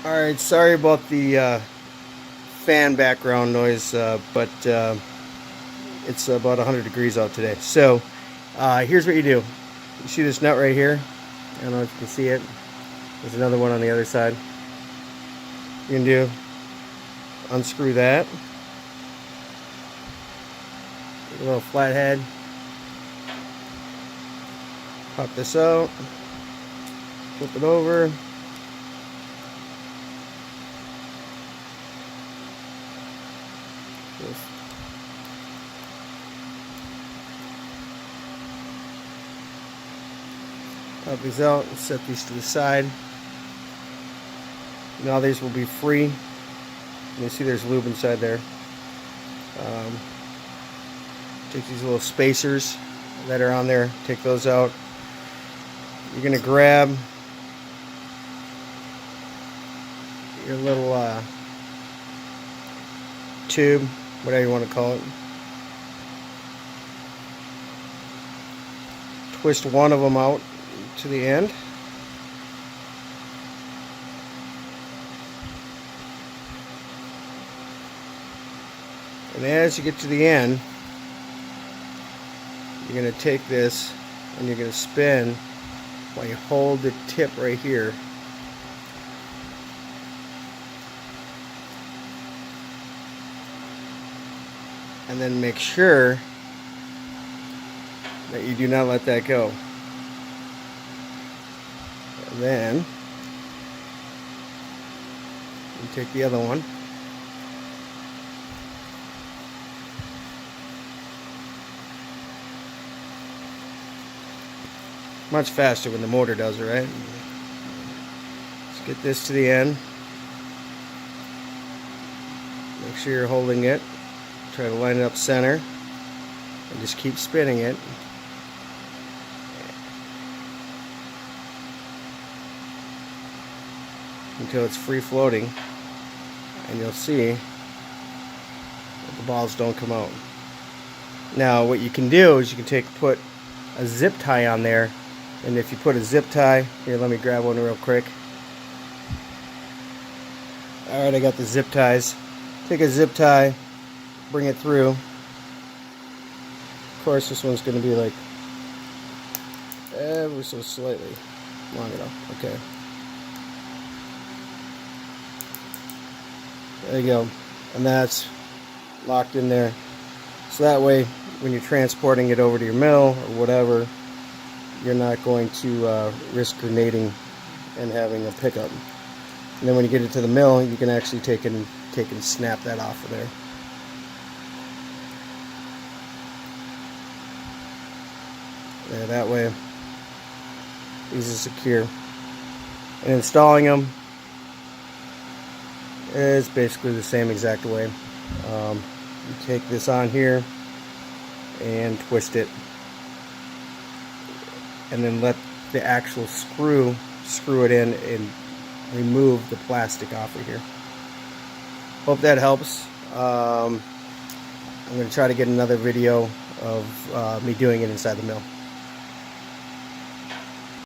Alright, sorry about the fan background noise, but it's about 100 degrees out today. So, here's what you do. You see this nut right here? I don't know if you can see it. There's another one on the other side. You can do, unscrew that. A little flathead. Pop this out. Flip it over. Pop these out and set these to the side. Now these will be free. You see there's lube inside there. Take these little spacers that are on there, take those out. You're going to grab your little tube, whatever you want to call it. Twist one of them out to the end. And as you get to the end, you're going to take this and you're going to spin while you hold the tip right here. And then make sure that you do not let that go. And then you take the other one. Much faster when the motor does it, right? Let's get this to the end. Make sure you're holding it. Try to line it up center. And just keep spinning it. Until it's free floating. And you'll see that the balls don't come out. Now what you can do is you can put a zip tie on there. And if you put a zip tie, here, let me grab one real quick. Alright, I got the zip ties. Take a zip tie, bring it through. Of course, this one's going to be like ever so slightly long enough. Okay. There you go. And that's locked in there. So that way, when you're transporting it over to your mill or whatever, you're not going to risk grenading and having a pickup. And then when you get it to the mill, you can actually take and snap that off of there. There, that way, these are secure. And installing them is basically the same exact way. You take this on here and twist it. And then let the actual screw it in and remove the plastic off of here. Hope that helps. I'm going to try to get another video of me doing it inside the mill.